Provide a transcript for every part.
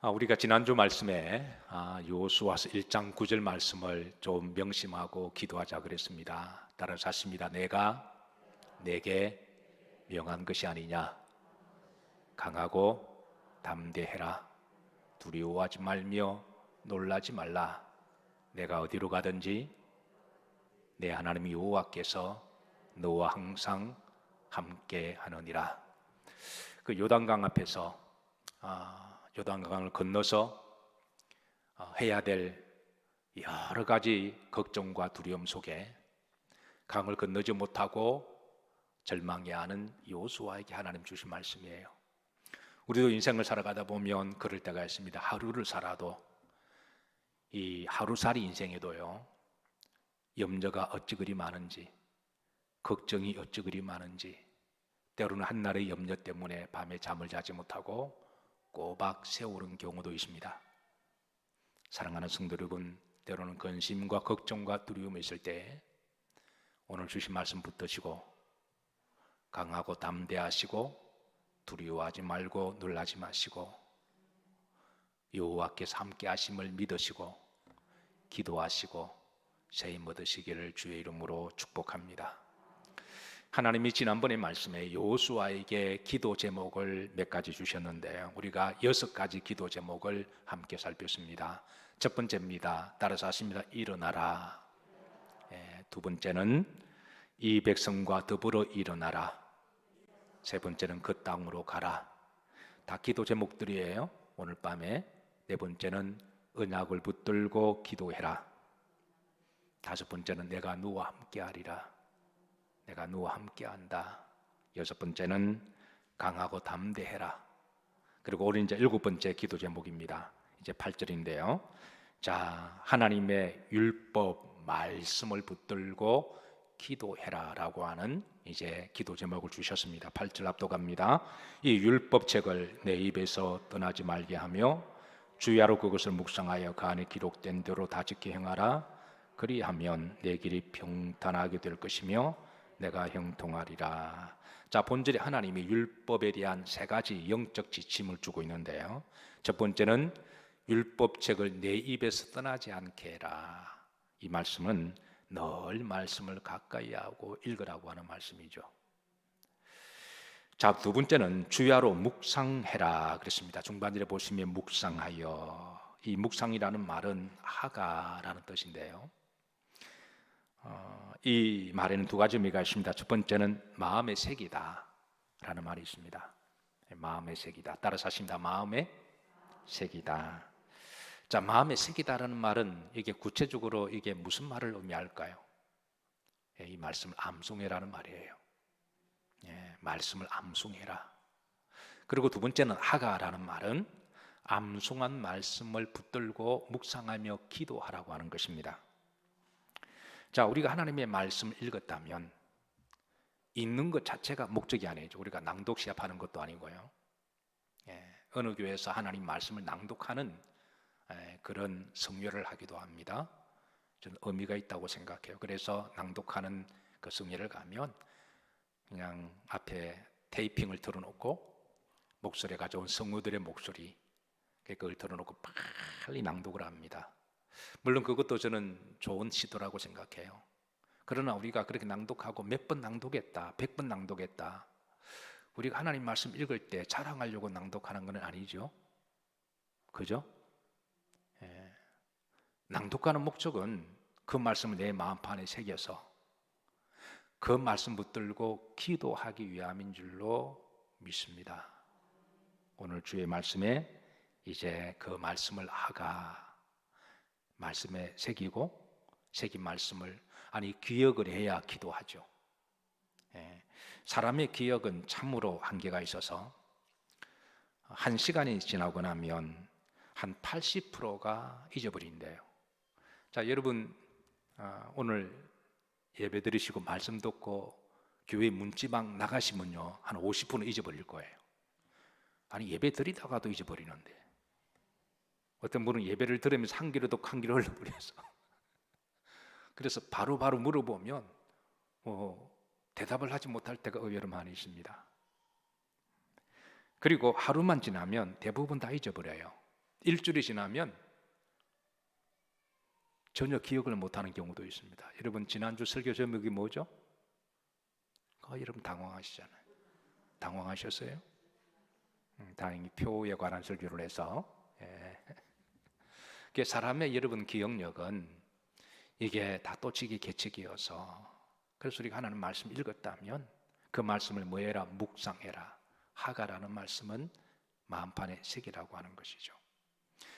우리가 지난주 말씀에 여호수아서 1장 9절 말씀을 좀 명심하고 기도하자 그랬습니다. 따라서 하십니다. 내가 내게 명한 것이 아니냐. 강하고 담대해라. 두려워하지 말며 놀라지 말라. 내가 어디로 가든지 내 하나님 여호와께서 너와 항상 함께 하느니라. 그 요단강 앞에서 요단강을 건너서 해야 될 여러 가지 걱정과 두려움 속에 강을 건너지 못하고 절망해하는 여호수아에게 하나님 주신 말씀이에요. 우리도 인생을 살아가다 보면 그럴 때가 있습니다. 하루를 살아도 이 하루살이 인생에도요, 염려가 어찌 그리 많은지, 걱정이 어찌 그리 많은지, 때로는 한날의 염려 때문에 밤에 잠을 자지 못하고 꼬박 세우는 경우도 있습니다. 사랑하는 성도 여러분, 때로는 근심과 걱정과 두려움이 있을 때 오늘 주신 말씀 붙드시고 강하고 담대하시고 두려워하지 말고 놀라지 마시고 여호와께서 함께 하심을 믿으시고 기도하시고 새 힘 얻으시기를 주의 이름으로 축복합니다. 하나님이 지난번에 말씀에 여호수아에게 기도 제목을 몇 가지 주셨는데요, 우리가 6가지 기도 제목을 함께 살폈습니다. 첫 번째입니다. 따라서 하십니다. 일어나라. 두 번째는 이 백성과 더불어 일어나라. 세 번째는 그 땅으로 가라. 다 기도 제목들이에요. 오늘 밤에 네 번째는 언약을 붙들고 기도해라. 다섯 번째는 내가 너와 함께하리라. 내가 너와 함께한다. 여섯 번째는 강하고 담대해라. 그리고 오늘 이제 일곱 번째 기도 제목입니다. 이제 8절인데요. 자, 하나님의 율법 말씀을 붙들고 기도해라라고 하는 이제 기도 제목을 주셨습니다. 8절 앞서갑니다. 이 율법책을 내 입에서 떠나지 말게 하며 주야로 그것을 묵상하여 그 안에 기록된 대로 다 지켜 행하라. 그리하면 내 길이 평탄하게 될 것이며 내가 형통하리라. 자, 본절에 하나님이 율법에 대한 세 가지 영적 지침을 주고 있는데요, 첫 번째는 율법책을 내 입에서 떠나지 않게 해라. 이 말씀은 늘 말씀을 가까이 하고 읽으라고 하는 말씀이죠. 자, 두 번째는 주야로 묵상해라 그랬습니다. 중반절에 보시면 묵상하여, 이 묵상이라는 말은 하가라는 뜻인데요, 이 말에는 두 가지 의미가 있습니다. 첫 번째는 마음의 색이다 라는 말이 있습니다. 마음의 색이다. 따라서 하십니다. 마음의 색이다. 자, 마음의 색이다라는 말은 이게 구체적으로 이게 무슨 말을 의미할까요? 이 말씀을 암송해라는 말이에요. 말씀을 암송해라. 그리고 두 번째는 하가라는 말은 암송한 말씀을 붙들고 묵상하며 기도하라고 하는 것입니다. 자, 우리가 하나님의 말씀을 읽었다면 읽는 것 자체가 목적이 아니죠. 우리가 낭독 시합하는 것도 아니고요. 어느 교회에서 하나님 말씀을 낭독하는 그런 성회를 하기도 합니다. 저는 의미가 있다고 생각해요. 그래서 낭독하는 그 성회를 가면 그냥 앞에 테이핑을 틀어놓고 목소리가 좋은 성우들의 목소리, 그걸 틀어놓고 빨리 낭독을 합니다. 물론 그것도 저는 좋은 시도라고 생각해요. 그러나 우리가 그렇게 낭독하고 몇 번 낭독했다, 100번 낭독했다, 우리가 하나님 말씀 읽을 때 자랑하려고 낭독하는 건 아니죠. 그죠? 낭독하는 목적은 그 말씀을 내 마음판에 새겨서 그 말씀 붙들고 기도하기 위함인 줄로 믿습니다. 오늘 주의 말씀에 이제 그 말씀을 말씀에 새긴 말씀을 기억을 해야 기도하죠. 사람의 기억은 참으로 한계가 있어서 1시간이 지나고 나면 한 80%가 잊어버린대요. 자, 여러분 오늘 예배 드리시고 말씀 듣고 교회 문지방 나가시면요, 한 50%는 잊어버릴 거예요. 예배 드리다가도 잊어버리는데, 어떤 분은 예배를 들으면서 한 귀로도 한 귀로 흘러버려서 그래서 바로바로 물어보면 대답을 하지 못할 때가 의외로 많이 있습니다. 그리고 하루만 지나면 대부분 다 잊어버려요. 일주일이 지나면 전혀 기억을 못하는 경우도 있습니다. 여러분 지난주 설교 제목이 뭐죠? 여러분 당황하시잖아요. 당황하셨어요? 다행히 표에 관한 설교를 해서. 사람의 여러분 기억력은 이게 다 또치기 계책이어서, 그래서 우리가 하나님 말씀 읽었다면 그 말씀을 뭐해라? 묵상해라. 하가라는 말씀은 마음판에 새기라고 하는 것이죠.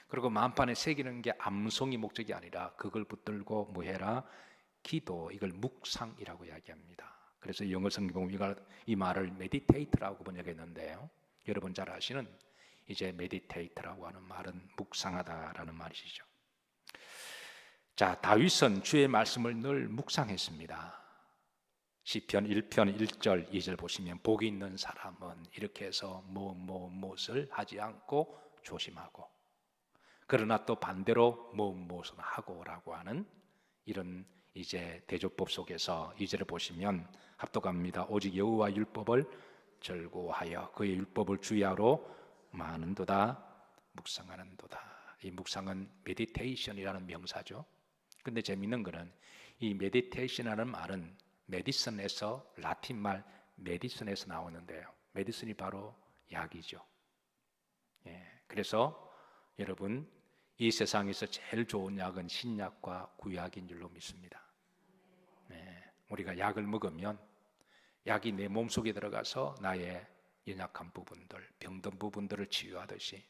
그리고 마음판에 새기는 게 암송이 목적이 아니라 그걸 붙들고 뭐해라? 기도, 이걸 묵상이라고 이야기합니다. 그래서 영어 성경 이 말을 meditate라고 번역했는데요, 여러분 잘 아시는 이제 meditate라고 하는 말은 묵상하다라는 말이시죠. 자, 다윗은 주의 말씀을 늘 묵상했습니다. 시편 1편 1절 2절 보시면 복이 있는 사람은 이렇게 해서 무엇을 하지 않고 조심하고, 그러나 또 반대로 무엇을 하고라고 하는 이런 이제 대조법 속에서 2절을 보시면 합독합니다. 오직 여호와 율법을 절고하여 그의 율법을 주야로 많은도다 묵상하는도다. 이 묵상은 메디테이션이라는 명사죠. 근데 재미있는 거는 이 메디테이션이라는 말은 메디슨에서, 라틴 말 메디슨에서 나오는데요, 메디슨이 바로 약이죠. 그래서 여러분 이 세상에서 제일 좋은 약은 신약과 구약인 줄로 믿습니다. 우리가 약을 먹으면 약이 내 몸속에 들어가서 나의 연약한 부분들, 병든 부분들을 치유하듯이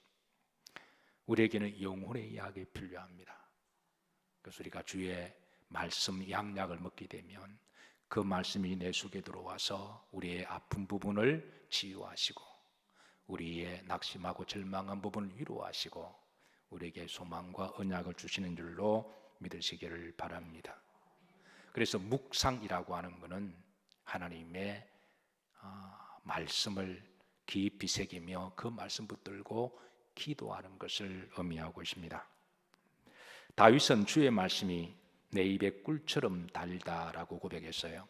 우리에게는 영혼의 약이 필요합니다. 그래서 우리가 주의 말씀 양약을 먹게 되면 그 말씀이 내 속에 들어와서 우리의 아픈 부분을 치유하시고 우리의 낙심하고 절망한 부분을 위로하시고 우리에게 소망과 언약을 주시는 줄로 믿으시기를 바랍니다. 그래서 묵상이라고 하는 것은 하나님의 말씀을 깊이 새기며 그 말씀 붙들고 기도하는 것을 의미하고 있습니다. 다윗은 주의 말씀이 내 입에 꿀처럼 달다라고 고백했어요.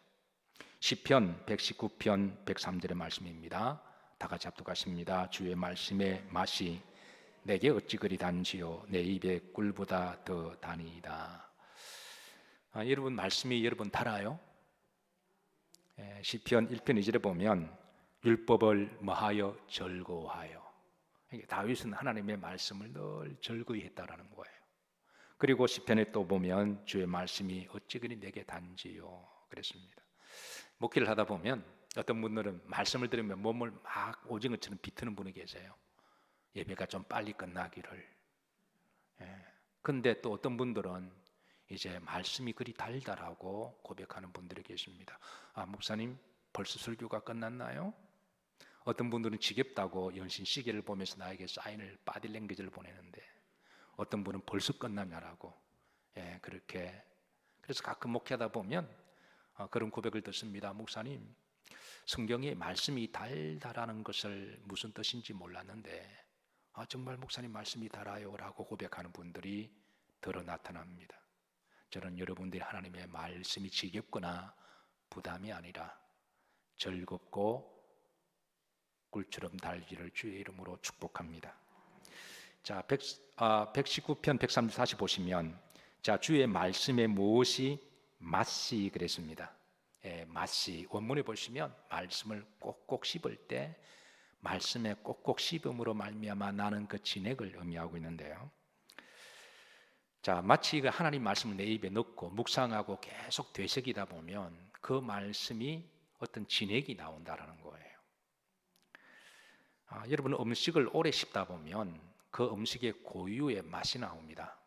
시편 119편 103절의 말씀입니다. 다 같이 합독하십니다. 주의 말씀의 맛이 내게 어찌 그리 단지요 내 입에 꿀보다 더 다니이다. 여러분 말씀이 여러분 달아요? 시편 1편 2절에 보면 율법을 뭐하여 절거하여, 다윗은 하나님의 말씀을 늘 절거히 했다라는 거예요. 그리고 시편에 또 보면 주의 말씀이 어찌 그리 내게 단지요 그랬습니다. 목회를 하다 보면 어떤 분들은 말씀을 들으면 몸을 막 오징어처럼 비트는 분이 계세요. 예배가 좀 빨리 끝나기를. 근데 또 어떤 분들은 이제 말씀이 그리 달달하고 고백하는 분들이 계십니다. 목사님 벌써 설교가 끝났나요? 어떤 분들은 지겹다고 연신 시계를 보면서 나에게 사인을, 바디랭귀지를 보내는데 어떤 분은 벌써 끝났냐라고. 그렇게. 그래서 가끔 목회하다 보면 그런 고백을 듣습니다. 목사님, 성경에 말씀이 달달하는 것을 무슨 뜻인지 몰랐는데 정말 목사님 말씀이 달아요 라고 고백하는 분들이 들어 나타납니다. 저는 여러분들이 하나님의 말씀이 지겹거나 부담이 아니라 즐겁고 꿀처럼 달기를 주의 이름으로 축복합니다. 자, 119편 130, 40 보시면 자, 주의 말씀에 무엇이 맛이 그랬습니다. 맛이 원문에 보시면 말씀을 꼭꼭 씹을 때 말씀에 꼭꼭 씹음으로 말미암아 나는 그 진액을 의미하고 있는데요. 자, 마치 그 하나님 말씀을 내 입에 넣고 묵상하고 계속 되새기다 보면 그 말씀이 어떤 진액이 나온다라는 거예요. 여러분 음식을 오래 씹다 보면 그 음식의 고유의 맛이 나옵니다.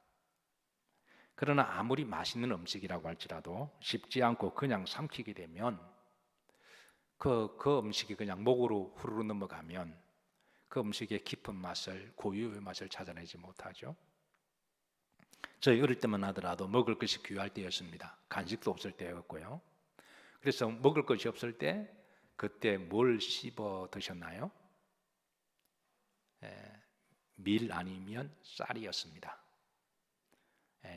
그러나 아무리 맛있는 음식이라고 할지라도 씹지 않고 그냥 삼키게 되면 그 음식이 그냥 목으로 후루룩 넘어가면 그 음식의 깊은 맛을, 고유의 맛을 찾아내지 못하죠. 저희 어릴 때만 하더라도 먹을 것이 귀할 때였습니다. 간식도 없을 때였고요. 그래서 먹을 것이 없을 때 그때 뭘 씹어 드셨나요? 밀 아니면 쌀이었습니다.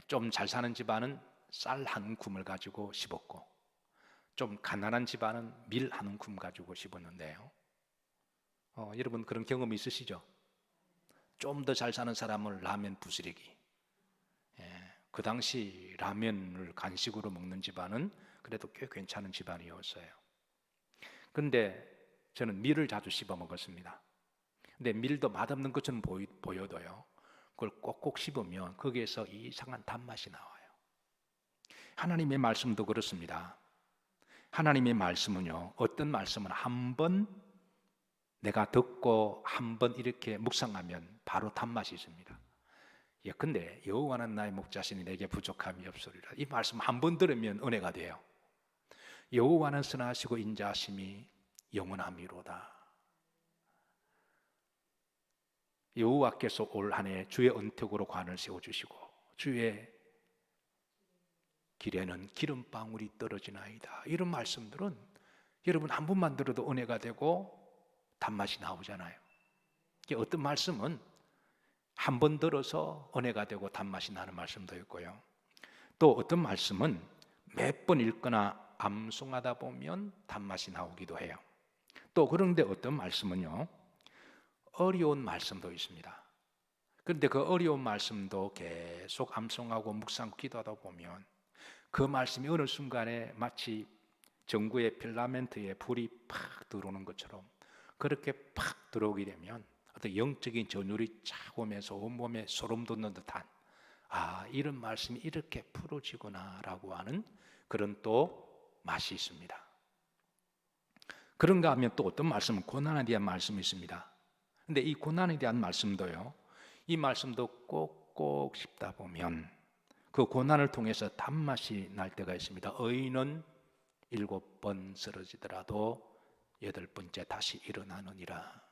좀 잘 사는 집안은 쌀 한 움큼을 가지고 씹었고 좀 가난한 집안은 밀 한 움큼 가지고 씹었는데요. 여러분 그런 경험 있으시죠? 좀 더 잘 사는 사람은 라면 부스러기. 그 당시 라면을 간식으로 먹는 집안은 그래도 꽤 괜찮은 집안이었어요. 근데 저는 밀을 자주 씹어 먹었습니다. 근데 밀도 맛없는 것처럼 보여도요, 그걸 꼭꼭 씹으면 거기에서 이상한 단맛이 나와요. 하나님의 말씀도 그렇습니다. 하나님의 말씀은요, 어떤 말씀은 한 번 내가 듣고 한 번 이렇게 묵상하면 바로 단맛이 있습니다. 근데 여호와는 나의 목자시니 내게 부족함이 없으리라. 이 말씀 한 번 들으면 은혜가 돼요. 여호와는 선하시고 인자하심이 영원함이로다. 여호와께서 올 한 해 주의 언택으로 관을 세워주시고 주의 길에는 기름방울이 떨어지나이다. 이런 말씀들은 여러분 한 번만 들어도 은혜가 되고 단맛이 나오잖아요. 어떤 말씀은 한 번 들어서 은혜가 되고 단맛이 나는 말씀도 있고요, 또 어떤 말씀은 몇 번 읽거나 암송하다 보면 단맛이 나오기도 해요. 또 그런데 어떤 말씀은요, 어려운 말씀도 있습니다. 그런데 그 어려운 말씀도 계속 암송하고 묵상 기도하다 보면 그 말씀이 어느 순간에 마치 전구의 필라멘트에 불이 팍 들어오는 것처럼 그렇게 팍 들어오게 되면 어떤 영적인 전율이 착 오면서 온몸에 소름 돋는 듯한, 이런 말씀이 이렇게 풀어지구나 라고 하는 그런 또 맛이 있습니다. 그런가 하면 또 어떤 말씀은 고난에 대한 말씀이 있습니다. 근데 이 고난에 대한 말씀도요, 이 말씀도 꼭꼭 씹다 보면 그 고난을 통해서 단맛이 날 때가 있습니다. 의인은 7번 쓰러지더라도 8번째 다시 일어나느니라.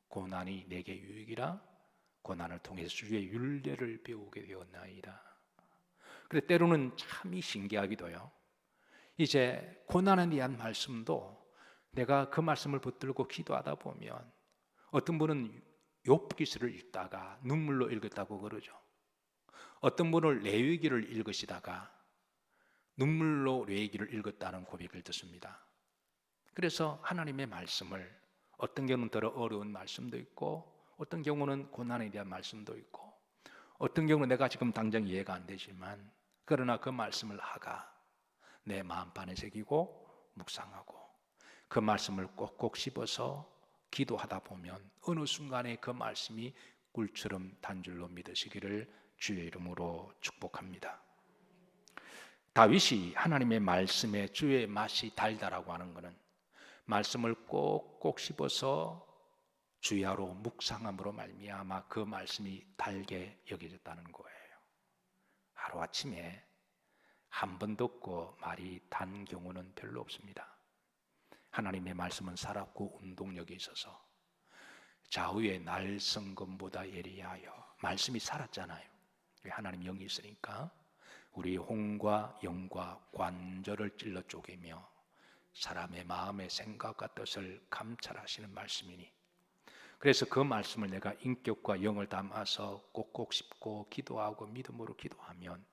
고난이 내게 유익이라. 고난을 통해서 주의 율례를 배우게 되었나이다. 그런데 때로는 참이 신기하기도요, 이제 고난에 대한 말씀도 내가 그 말씀을 붙들고 기도하다 보면 어떤 분은 욥기서를 읽다가 눈물로 읽었다고 그러죠. 어떤 분은 레위기를 읽으시다가 눈물로 레위기를 읽었다는 고백을 듣습니다. 그래서 하나님의 말씀을 어떤 경우는 더 어려운 말씀도 있고 어떤 경우는 고난에 대한 말씀도 있고 어떤 경우는 내가 지금 당장 이해가 안 되지만 그러나 그 말씀을 하가 내 마음판에 새기고 묵상하고 그 말씀을 꼭꼭 씹어서 기도하다 보면 어느 순간에 그 말씀이 꿀처럼 단줄로 믿으시기를 주의 이름으로 축복합니다. 다윗이 하나님의 말씀에 주의 맛이 달다라고 하는 것은 말씀을 꼭꼭 씹어서 주야로 묵상함으로 말미암아 그 말씀이 달게 여겨졌다는 거예요. 하루아침에 한 번 듣고 말이 단 경우는 별로 없습니다. 하나님의 말씀은 살았고 운동력이 있어서 좌우의 날성검보다 예리하여, 말씀이 살았잖아요. 하나님 영이 있으니까 우리 혼과 영과 관절을 찔러 쪼개며 사람의 마음의 생각과 뜻을 감찰하시는 말씀이니, 그래서 그 말씀을 내가 인격과 영을 담아서 꼭꼭 씹고 기도하고 믿음으로 기도하면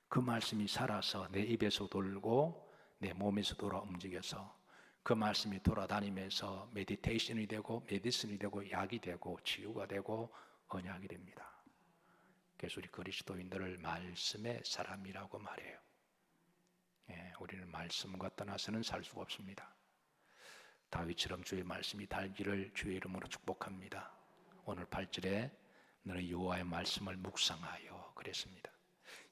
그 말씀이 살아서 내 입에서 돌고 내 몸에서 돌아 움직여서 그 말씀이 돌아다니면서 메디테이션이 되고 메디슨이 되고 약이 되고 치유가 되고 언약이 됩니다. 그래서 우리 그리스도인들을 말씀의 사람이라고 말해요. 우리는 말씀과 떠나서는 살 수가 없습니다. 다윗처럼 주의 말씀이 달기를 주의 이름으로 축복합니다. 오늘 8절에 너는 여호와의 말씀을 묵상하여 그랬습니다.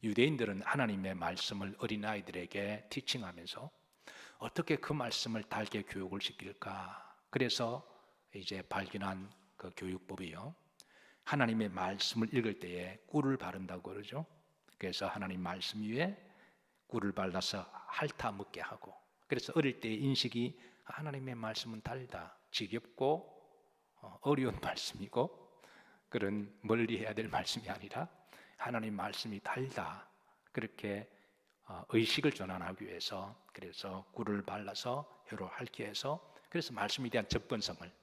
유대인들은 하나님의 말씀을 어린아이들에게 티칭하면서 어떻게 그 말씀을 달게 교육을 시킬까? 그래서 이제 발견한 그 교육법이요, 하나님의 말씀을 읽을 때에 꿀을 바른다고 그러죠. 그래서 하나님 말씀 위에 꿀을 발라서 핥아 먹게 하고, 그래서 어릴 때의 인식이 하나님의 말씀은 달다, 지겹고 어려운 말씀이고 그런 멀리 해야 될 말씀이 아니라 하나님 말씀이 달다, 그렇게 의식을 전환하기 위해서 그래서 꿀을 발라서 혀로 핥게 해서 그래서 말씀에 대한 접근성을,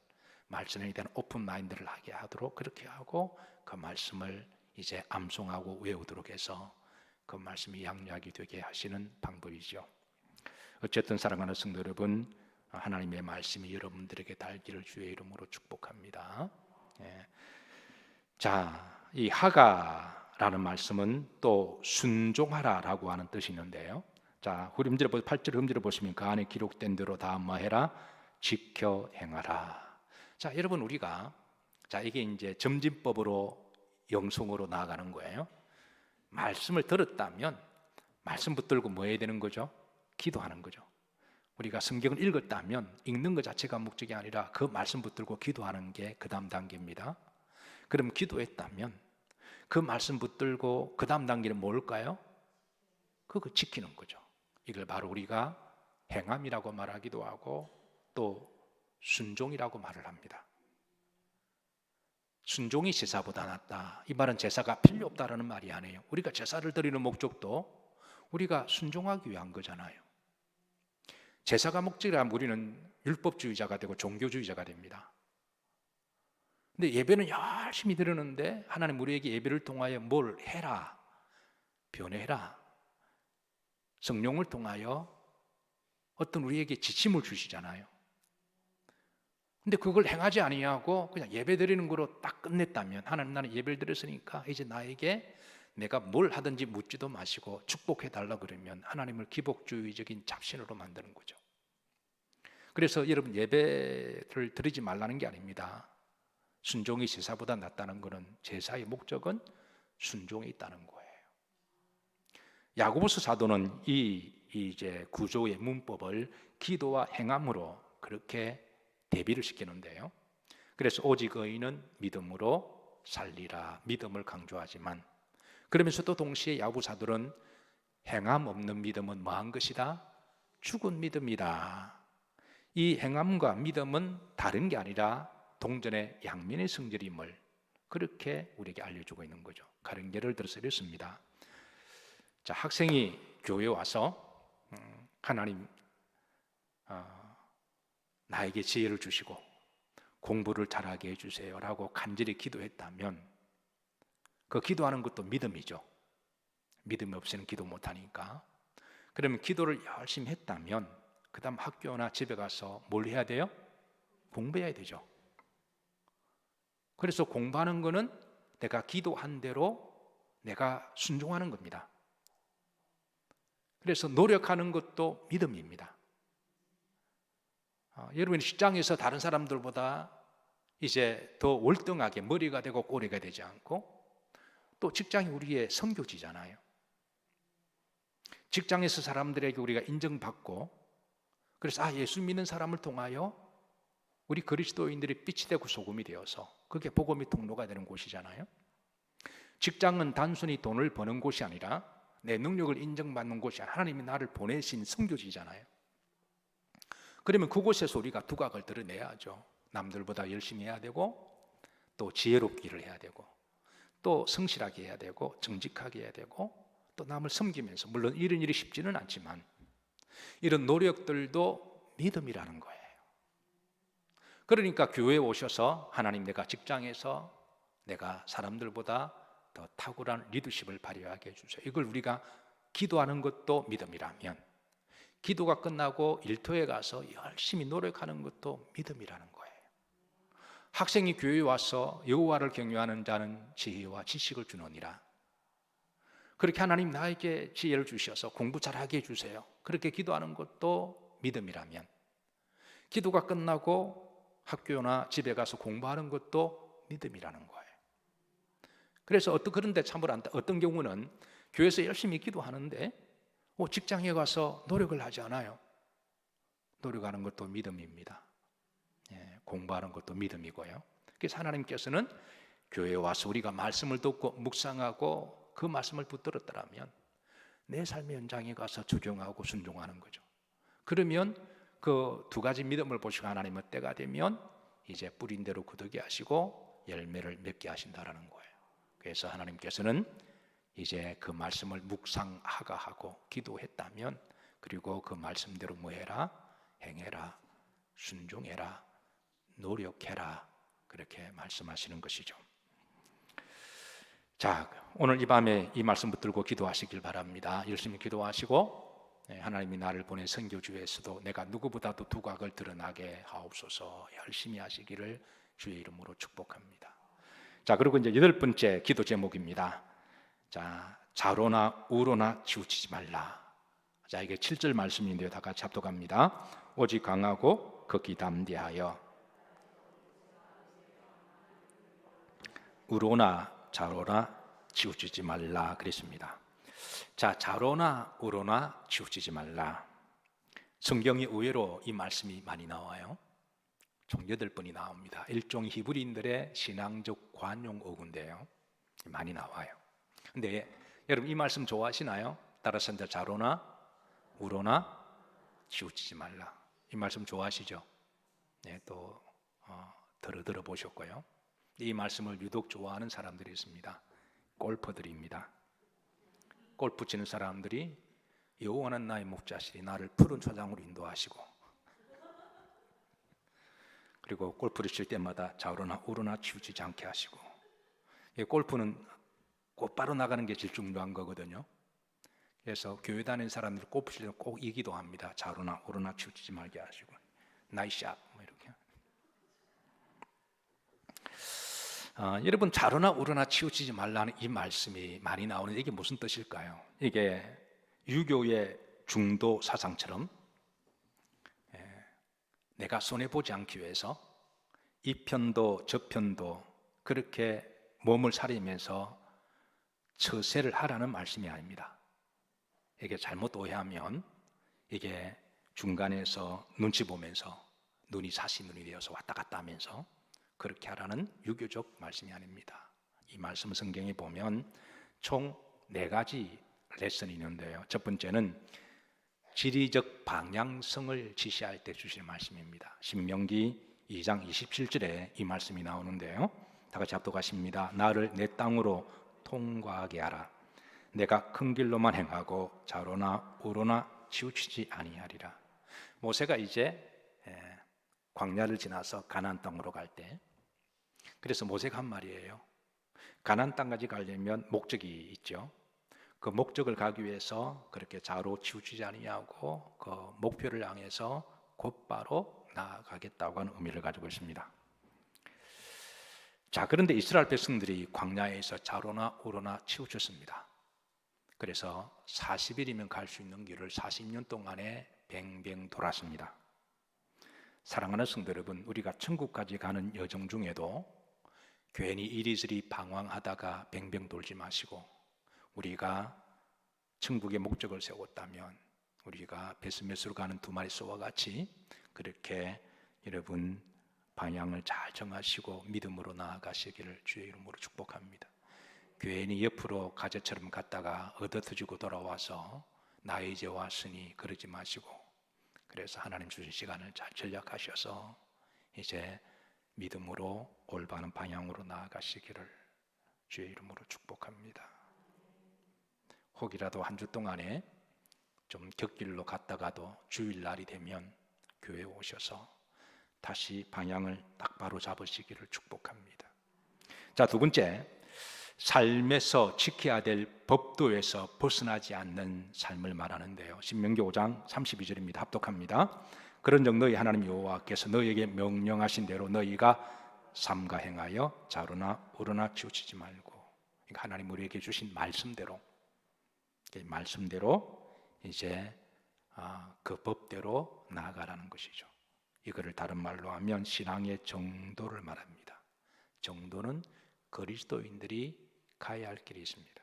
말씀에 대한 오픈 마인드를 하게 하도록 그렇게 하고 그 말씀을 이제 암송하고 외우도록 해서 그 말씀이 양육이 되게 하시는 방법이죠. 어쨌든 사랑하는 성도 여러분, 하나님의 말씀이 여러분들에게 달기를 주의 이름으로 축복합니다. 자, 이 하가라는 말씀은 또 순종하라라고 하는 뜻이 있는데요. 자, 우리 8절 음절을 보시면 그 안에 기록된 대로 다 뭐해라? 지켜 행하라. 자, 여러분 우리가 이게 이제 점진법으로 영성으로 나아가는 거예요. 말씀을 들었다면 말씀 붙들고 뭐 해야 되는 거죠? 기도하는 거죠. 우리가 성경을 읽었다면 읽는 것 자체가 목적이 아니라 그 말씀 붙들고 기도하는 게 그 다음 단계입니다. 그럼 기도했다면 그 말씀 붙들고 그 다음 단계는 뭘까요? 그거 지키는 거죠. 이걸 바로 우리가 행함이라고 말하기도 하고 또 순종이라고 말을 합니다. 순종이 제사보다 낫다. 이 말은 제사가 필요 없다라는 말이 아니에요. 우리가 제사를 드리는 목적도 우리가 순종하기 위한 거잖아요. 제사가 목적이라면 우리는 율법주의자가 되고 종교주의자가 됩니다. 근데 예배는 열심히 드리는데 하나님 우리에게 예배를 통하여 뭘 해라, 변해라, 성령을 통하여 어떤 우리에게 지침을 주시잖아요. 근데 그걸 행하지 아니하고 그냥 예배 드리는 거로 딱 끝냈다면, 하나님 나는 예배를 드렸으니까 이제 나에게 내가 뭘 하든지 묻지도 마시고 축복해 달라 그러면 하나님을 기복주의적인 잡신으로 만드는 거죠. 그래서 여러분 예배를 드리지 말라는 게 아닙니다. 순종이 제사보다 낫다는 것은 제사의 목적은 순종에 있다는 거예요. 야고보서 사도는 이제 구조의 문법을 기도와 행함으로 그렇게 대비를 시키는데요. 그래서 오직 의인은 믿음으로 살리라, 믿음을 강조하지만 그러면서도 동시에 야고보 사도는 행함 없는 믿음은 뭐한 것이다? 죽은 믿음이다. 이 행함과 믿음은 다른 게 아니라 동전의 양면의 성질임을 그렇게 우리에게 알려주고 있는 거죠. 다른 예를 들어서 이렇습니다. 자, 학생이 교회에 와서 하나님 나에게 지혜를 주시고 공부를 잘하게 해주세요 라고 간절히 기도했다면 그 기도하는 것도 믿음이죠. 믿음이 없이는 기도 못하니까. 그러면 기도를 열심히 했다면 그 다음 학교나 집에 가서 뭘 해야 돼요? 공부해야 되죠. 그래서 공부하는 거는 내가 기도한 대로 내가 순종하는 겁니다. 그래서 노력하는 것도 믿음입니다. 여러분이 직장에서 다른 사람들보다 이제 더 월등하게 머리가 되고 꼬리가 되지 않고 또 직장이 우리의 선교지잖아요. 직장에서 사람들에게 우리가 인정받고 그래서 예수 믿는 사람을 통하여 우리 그리스도인들이 빛이 되고 소금이 되어서 그게 복음의 통로가 되는 곳이잖아요. 직장은 단순히 돈을 버는 곳이 아니라 내 능력을 인정받는 곳이 아니라 하나님이 나를 보내신 선교지잖아요. 그러면 그곳에서 우리가 두각을 드러내야죠. 남들보다 열심히 해야 되고 또 지혜롭기를 해야 되고 또 성실하게 해야 되고 정직하게 해야 되고 또 남을 섬기면서, 물론 이런 일이 쉽지는 않지만 이런 노력들도 믿음이라는 거예요. 그러니까 교회에 오셔서 하나님 내가 직장에서 내가 사람들보다 더 탁월한 리더십을 발휘하게 해주세요. 이걸 우리가 기도하는 것도 믿음이라면 기도가 끝나고 일터에 가서 열심히 노력하는 것도 믿음이라는 거예요. 학생이 교회에 와서 여호와를 경외하는 자는 지혜와 지식을 주노니라. 그렇게 하나님 나에게 지혜를 주셔서 공부 잘하게 해주세요. 그렇게 기도하는 것도 믿음이라면 기도가 끝나고 학교나 집에 가서 공부하는 것도 믿음이라는 거예요. 그래서 그런데 참으로 어떤 경우는 교회에서 열심히 기도하는데 직장에 가서 노력을 하지 않아요. 노력하는 것도 믿음입니다. 공부하는 것도 믿음이고요. 그래서 하나님께서는 교회에 와서 우리가 말씀을 듣고 묵상하고 그 말씀을 붙들었더라면 내 삶의 현장에 가서 적용하고 순종하는 거죠. 그러면 그 두 가지 믿음을 보시고 하나님은 때가 되면 이제 뿌린 대로 거두게 하시고 열매를 맺게 하신다라는 거예요. 그래서 하나님께서는 이제 그 말씀을 묵상하고 기도했다면 그리고 그 말씀대로 뭐 해라? 행해라, 순종해라, 노력해라, 그렇게 말씀하시는 것이죠. 자, 오늘 이 밤에 이 말씀 붙들고 기도하시길 바랍니다. 열심히 기도하시고 하나님이 나를 보낸 선교주에서도 내가 누구보다도 두각을 드러나게 하옵소서. 열심히 하시기를 주의 이름으로 축복합니다. 자, 그리고 이제 8번째 기도 제목입니다. 자, 좌로나 우로나 치우치지 말라. 자, 이게 7절 말씀인데요. 다 같이 합독합니다. 오직 강하고 극히 담대하여 우로나 좌로나 치우치지 말라 그랬습니다. 자, 좌로나 우로나 치우치지 말라. 성경이 의외로 이 말씀이 많이 나와요. 총 8번이 나옵니다. 일종의 히브리인들의 신앙적 관용 어구인데요, 많이 나와요. 근데 여러분 이 말씀 좋아하시나요? 따라서 이제 좌로나 우로나 치우치지 말라, 이 말씀 좋아하시죠? 네, 또 들어보셨고요. 이 말씀을 유독 좋아하는 사람들이 있습니다. 골퍼들입니다. 골프 치는 사람들이 여호와는 나의 목자시니 나를 푸른 초장으로 인도하시고, 그리고 골프를 칠 때마다 좌우로나 우로나 치우치지 않게 하시고, 골프는 곧바로 나가는 게 제일 중요한 거거든요. 그래서 교회 다니는 사람들이 골프 칠 때 꼭 이 기도합니다. 좌우로나 우로나 치우치지 말게 하시고, 나이샷 뭐 이렇게. 여러분, 좌로나 우로나 치우치지 말라는 이 말씀이 많이 나오는데 이게 무슨 뜻일까요? 이게 유교의 중도 사상처럼 내가 손해보지 않기 위해서 이 편도 저 편도 그렇게 몸을 사리면서 처세를 하라는 말씀이 아닙니다. 이게 잘못 오해하면 이게 중간에서 눈치 보면서 눈이 사시눈이 되어서 왔다 갔다 하면서 그렇게 하라는 유교적 말씀이 아닙니다. 이 말씀 성경에 보면 총 4가지 레슨이 있는데요. 첫 번째는 지리적 방향성을 지시할 때 주시는 말씀입니다. 신명기 2장 27절에 이 말씀이 나오는데요. 다 같이 합독하십니다. 나를 내 땅으로 통과하게 하라. 내가 큰 길로만 행하고 좌로나 우로나 치우치지 아니하리라. 모세가 이제 광야를 지나서 가나안 땅으로 갈 때, 그래서 모세가 한 말이에요. 가나안 땅까지 가려면 목적이 있죠. 그 목적을 가기 위해서 그렇게 좌로 치우치지 아니하고 그 목표를 향해서 곧바로 나아가겠다고 하는 의미를 가지고 있습니다. 자, 그런데 이스라엘 백성들이 광야에서 좌로나 우로나 치우쳤습니다. 그래서 40일이면 갈 수 있는 길을 40년 동안에 뱅뱅 돌았습니다. 사랑하는 성도 여러분, 우리가 천국까지 가는 여정 중에도 괜히 이리저리 방황하다가 뱅뱅 돌지 마시고, 우리가 천국의 목적을 세웠다면 우리가 베스메스로 가는 2마리 소와 같이 그렇게 여러분 방향을 잘 정하시고 믿음으로 나아가시기를 주의 이름으로 축복합니다. 괜히 옆으로 가재처럼 갔다가 얻어터지고 돌아와서 나 이제 왔으니 그러지 마시고, 그래서 하나님 주신 시간을 잘 전략하셔서 이제 믿음으로 올바른 방향으로 나아가시기를 주의 이름으로 축복합니다. 혹이라도 한 주 동안에 좀 곁길로 갔다가도 주일날이 되면 교회에 오셔서 다시 방향을 딱 바로 잡으시기를 축복합니다. 자, 2번째, 삶에서 지켜야 될 법도에서 벗어나지 않는 삶을 말하는데요. 신명기 5장 32절입니다. 합독합니다. 그런즉 너희 하나님 여호와께서 너희에게 명령하신 대로 너희가 삼가 행하여 좌로나 우로나 치우치지 말고, 그러니까 하나님 우리에게 주신 말씀대로 이제 그 법대로 나아가라는 것이죠. 이거를 다른 말로 하면 신앙의 정도를 말합니다. 정도는 그리스도인들이 가야 할 길이 있습니다.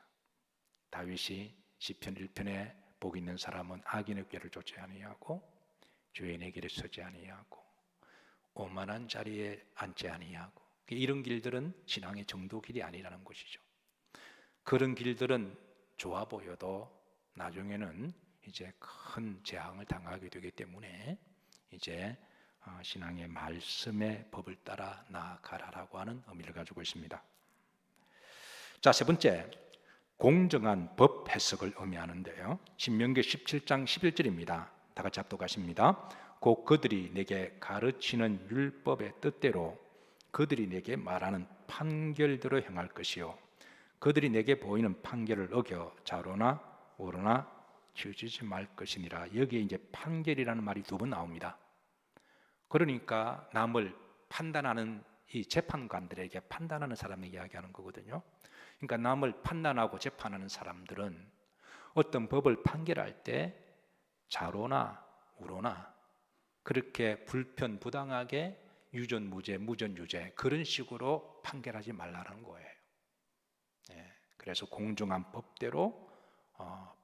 다윗이 시편 1편에 복 있는 사람은 악인의 길을 쫓지 아니하고 죄인의 길에 서지 아니하고 오만한 자리에 앉지 아니하고, 이런 길들은 신앙의 정도 길이 아니라는 것이죠. 그런 길들은 좋아 보여도 나중에는 이제 큰 재앙을 당하게 되기 때문에 이제 신앙의 말씀의 법을 따라 나아가라라고 하는 의미를 가지고 있습니다. 자, 3번째, 공정한 법 해석을 의미하는데요. 신명기 17장 11절입니다. 다 같이 합독하십니다. 곧 그들이 내게 가르치는 율법의 뜻대로 그들이 내게 말하는 판결대로 행할 것이요, 그들이 내게 보이는 판결을 어겨 좌로나 우로나 치우치지 말 것이니라. 여기에 이제 판결이라는 말이 2번 나옵니다. 그러니까 남을 판단하는 이 재판관들에게 판단하는 사람에게 이야기하는 거거든요. 그러니까 남을 판단하고 재판하는 사람들은 어떤 법을 판결할 때 좌로나 우로나 그렇게 불편부당하게 유전무죄, 무전유죄 그런 식으로 판결하지 말라는 거예요. 그래서 공정한 법대로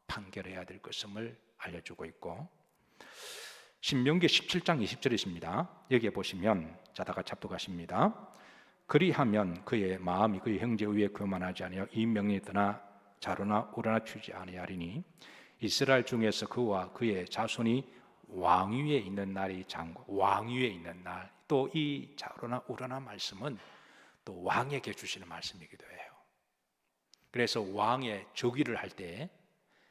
판결해야 될 것임을 알려주고 있고, 신명기 17장 20절이십니다. 여기에 보시면 자다가 잡독하십니다. 그리하면 그의 마음이 그의 형제 위에 교만하지 아니하여 이 명령에 떠나 좌로나 우로나 취지 아니하리니 이스라엘 중에서 그와 그의 자손이 왕위에 있는 날이 장고, 왕위에 있는 날. 또 이 좌로나 우로나 말씀은 또 왕에게 주시는 말씀이기도 해요. 그래서 왕의 즉위를 할 때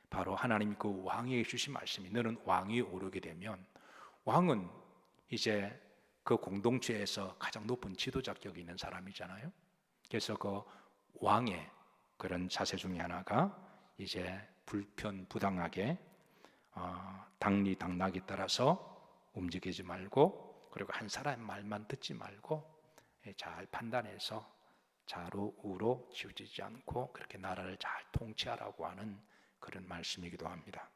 바로 하나님이 그 왕에게 주신 말씀이, 너는 왕위에 오르게 되면, 왕은 이제 그 공동체에서 가장 높은 지도자격이 있는 사람이잖아요. 그래서 그 왕의 그런 자세 중에 하나가 이제 불편부당하게 당리당락에 따라서 움직이지 말고, 그리고 한 사람의 말만 듣지 말고 잘 판단해서 좌로 우로 치우치지 않고 그렇게 나라를 잘 통치하라고 하는 그런 말씀이기도 합니다.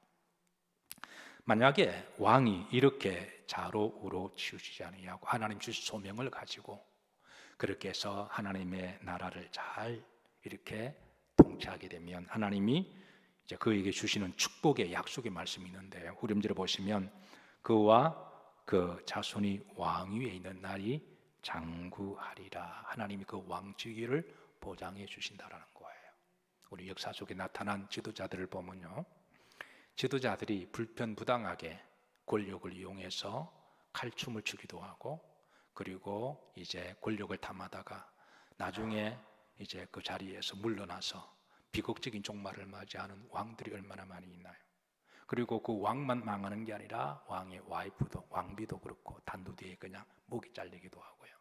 만약에 왕이 이렇게 좌로 우로 치우치지 아니하고 하나님 주신 소명을 가지고 그렇게 해서 하나님의 나라를 잘 이렇게 통치하게 되면 하나님이 이제 그에게 주시는 축복의 약속의 말씀이 있는데, 후렴절에 보시면 그와 그 자손이 왕위에 있는 날이 장구하리라. 하나님이 그 왕직위를 보장해 주신다라는 거예요. 우리 역사 속에 나타난 지도자들을 보면요, 지도자들이 불편부당하게 권력을 이용해서 칼춤을 추기도 하고, 그리고 이제 권력을 탐하다가 나중에 이제 그 자리에서 물러나서 비극적인 종말을 맞이하는 왕들이 얼마나 많이 있나요? 그리고 그 왕만 망하는 게 아니라 왕의 와이프도, 왕비도 그렇고 단두대에 그냥 목이 잘리기도 하고요.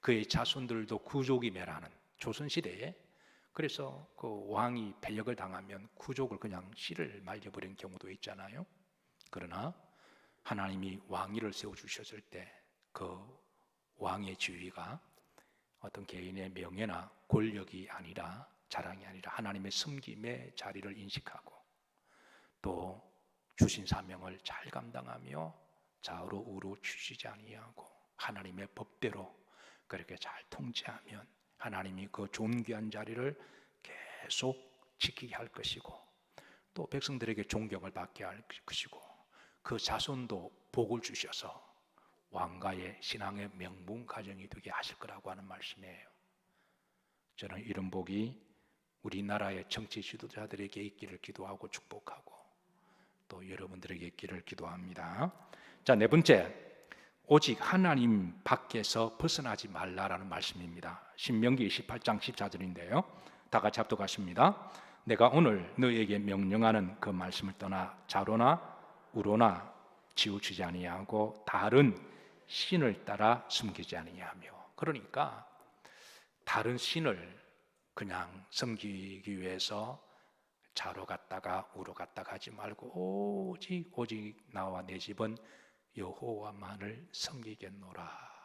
그의 자손들도 구족이 멸하는 조선시대에, 그래서 그 왕이 배역을 당하면 구족을 그냥 씨를 말려버리는 경우도 있잖아요. 그러나 하나님이 왕위를 세워주셨을 때 그 왕의 지위가 어떤 개인의 명예나 권력이 아니라, 자랑이 아니라 하나님의 섬김의 자리를 인식하고 또 주신 사명을 잘 감당하며 좌우로 우로 취지지 아니하고 하나님의 법대로 그렇게 잘 통치하면 하나님이 그 존귀한 자리를 계속 지키게 할 것이고, 또 백성들에게 존경을 받게 할 것이고, 그 자손도 복을 주셔서 왕가의 신앙의 명문 가정이 되게 하실 거라고 하는 말씀이에요. 저는 이런 복이 우리나라의 정치 지도자들에게 있기를 기도하고 축복하고 또 여러분들에게 있기를 기도합니다. 자, 네 번째, 오직 하나님 밖에서 벗어나지 말라라는 말씀입니다. 신명기 28장 14절인데요. 다 같이 합독하십니다. 내가 오늘 너에게 명령하는 그 말씀을 떠나 좌로나 우로나 치우치지 아니하고 다른 신을 따라 숨기지 아니하며. 그러니까 다른 신을 그냥 섬기기 위해서 좌로 갔다가 우로 갔다가 하지 말고 오직 나와 내 집은 여호와만을 섬기겠노라.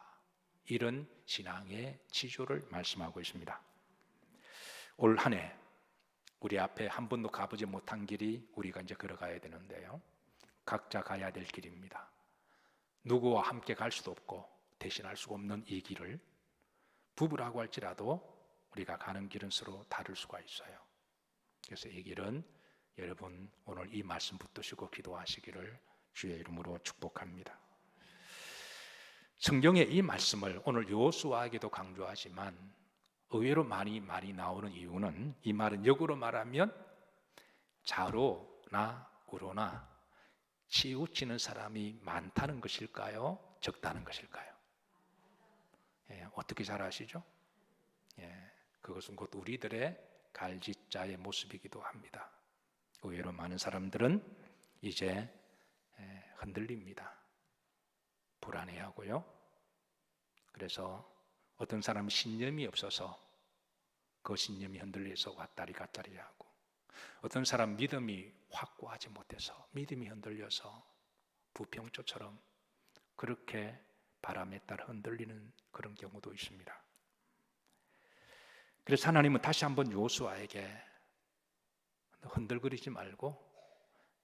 이런 신앙의 지조를 말씀하고 있습니다. 올 한 해 우리 앞에 한 번도 가보지 못한 길이 우리가 이제 걸어가야 되는데요, 각자 가야 될 길입니다. 누구와 함께 갈 수도 없고 대신할 수가 없는 이 길을 부부라고 할지라도 우리가 가는 길은 서로 다를 수가 있어요. 그래서 이 길은 여러분 오늘 이 말씀 붙드시고 기도하시기를 주의 이름으로 축복합니다. 성경의 이 말씀을 오늘 여호수아에게도 강조하지만 의외로 많이 나오는 이유는, 이 말은 역으로 말하면 좌로나 우로나 치우치는 사람이 많다는 것일까요? 적다는 것일까요? 어떻게 잘 아시죠? 그것은 곧 우리들의 갈짓자의 모습이기도 합니다. 의외로 많은 사람들은 이제 흔들립니다. 불안해하고요. 그래서 어떤 사람은 신념이 없어서 그 신념이 흔들려서 왔다리 갔다리 하고, 어떤 사람 믿음이 확고하지 못해서 믿음이 흔들려서 부평초처럼 그렇게 바람에 따라 흔들리는 그런 경우도 있습니다. 그래서 하나님은 다시 한번 여호수아에게 흔들거리지 말고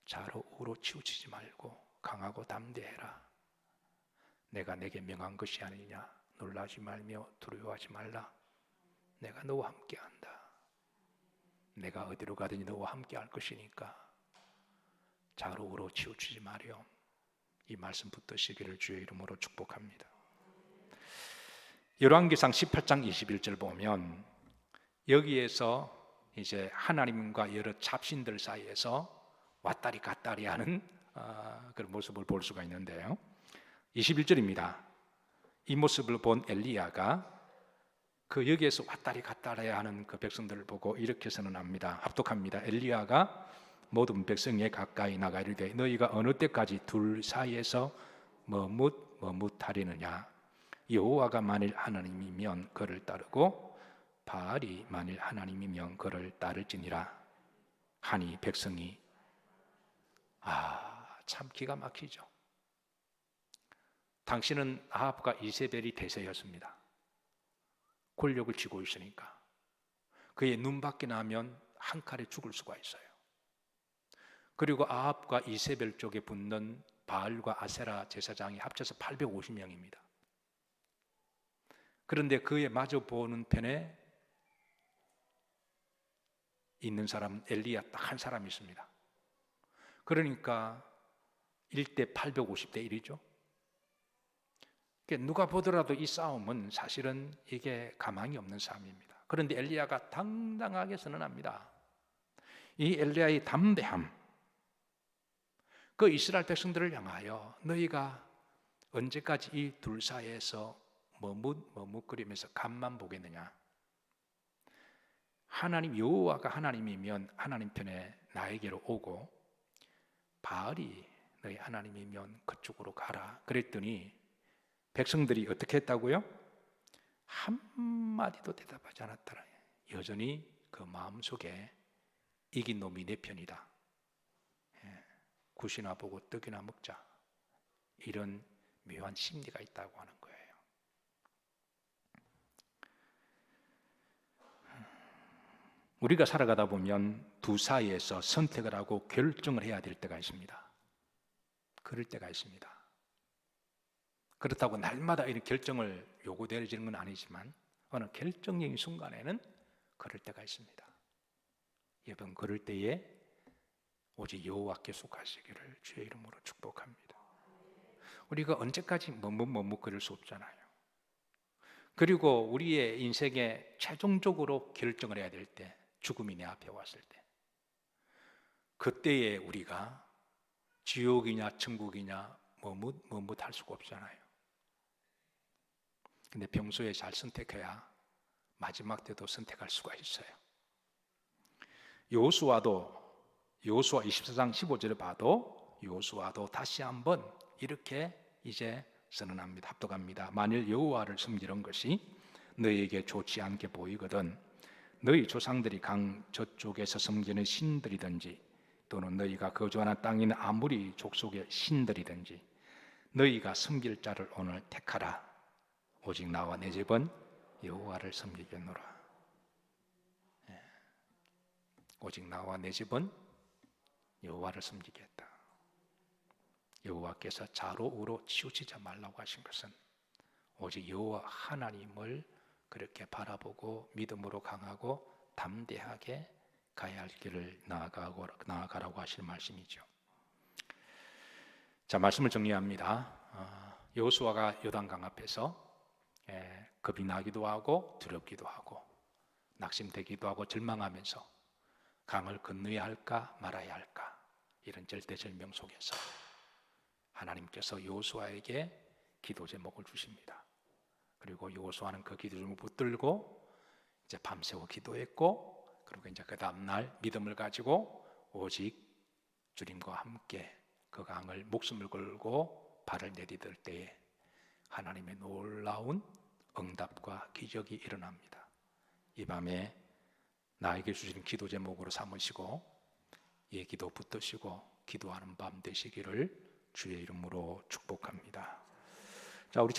좌로 우로 치우치지 말고 강하고 담대해라. 내가 내게 명한 것이 아니냐. 놀라지 말며 두려워하지 말라. 내가 너와 함께한다. 내가 어디로 가든지 너와 함께할 것이니까 좌로 우로 치우치지 마렴. 이 말씀 붙드시기를 주의 이름으로 축복합니다. 열왕기상 18장 21절 보면 여기에서 이제 하나님과 여러 잡신들 사이에서 왔다리 갔다리 하는 그런 모습을 볼 수가 있는데요. 21절입니다. 이 모습을 본 엘리야가 그 여기에서 왔다리 갔다리 하는 그 백성들을 보고 이렇게 선언합니다. 합독합니다. 엘리야가 모든 백성에 가까이 나가 이르되 너희가 어느 때까지 둘 사이에서 머뭇하리느냐. 여호와가 만일 하나님이면 그를 따르고 바알이 만일 하나님이면 그를 따를지니라 하니 백성이 참 기가 막히죠. 당신은 아합과 이세벨이 대세였습니다. 권력을 쥐고 있으니까 그의 눈밖에 나면 한 칼에 죽을 수가 있어요. 그리고 아합과 이세벨 쪽에 붙는 바알과 아세라 제사장이 합쳐서 850명입니다. 그런데 그에 마주 보는 편에 있는 사람 엘리야 딱 한 사람이 있습니다. 그러니까 1대 850대 1이죠. 누가 보더라도 이 싸움은 사실은 이게 가망이 없는 싸움입니다. 그런데 엘리야가 당당하게 선언합니다. 이 엘리야의 담대함, 그 이스라엘 백성들을 향하여 너희가 언제까지 이 둘 사이에서 머뭇거리면서 간만 보겠느냐. 하나님 여호와가 하나님이면 하나님 편에 나에게로 오고 바알이 너희 하나님이면 그쪽으로 가라. 그랬더니 백성들이 어떻게 했다고요? 한마디도 대답하지 않았더라. 여전히 그 마음속에 이긴 놈이 내 편이다. 굿이나 보고 떡이나 먹자. 이런 묘한 심리가 있다고 하는 거예요. 우리가 살아가다 보면 두 사이에서 선택을 하고 결정을 해야 될 때가 있습니다. 그럴 때가 있습니다. 그렇다고 날마다 이런 결정을 요구되어지는 건 아니지만 어느 결정적인 순간에는 그럴 때가 있습니다. 여러분 그럴 때에 오직 여호와께 속하시기를 주의 이름으로 축복합니다. 우리가 언제까지 머뭇거릴 수 없잖아요. 그리고 우리의 인생에 최종적으로 결정을 해야 될 때, 죽음이 내 앞에 왔을 때, 그때에 우리가 지옥이냐 천국이냐 머뭇할 수가 없잖아요. 근데 평소에 잘 선택해야 마지막 때도 선택할 수가 있어요. 여호수아 24장 15절을 봐도 여호수아도 다시 한번 이렇게 이제 선언합니다. 합독합니다. 만일 여호와를 섬기는 것이 너희에게 좋지 않게 보이거든 너희 조상들이 강 저쪽에서 섬기는 신들이든지 또는 너희가 거주하는 땅에 있는 아무리 족속의 신들이든지 너희가 섬길 자를 오늘 택하라. 오직 나와 내 집은 여호와를 섬기겠노라. 오직 나와 내 집은 여호와를 섬기겠다. 여호와께서 좌로 우로 치우치지 말라고 하신 것은 오직 여호와 하나님을 그렇게 바라보고 믿음으로 강하고 담대하게 가야 할 길을 나아가라고 하시는 말씀이죠. 자, 말씀을 정리합니다. 여호수아가 요단강 앞에서 겁이 나기도 하고 두렵기도 하고 낙심되기도 하고 절망하면서 강을 건너야 할까 말아야 할까 이런 절대절명 속에서 하나님께서 여호수아에게 기도 제목을 주십니다. 그리고 여호수아는 그 기도 제목을 붙들고 이제 밤새워 기도했고 그리고 이제 그 다음날 믿음을 가지고 오직 주님과 함께 그 강을 목숨을 걸고 발을 내디딜 때에 하나님의 놀라운 응답과 기적이 일어납니다. 이 밤에 나에게 주신 기도 제목으로 삼으시고 이 기도 붙드시고 기도하는 밤 되시기를 주의 이름으로 축복합니다. 자, 우리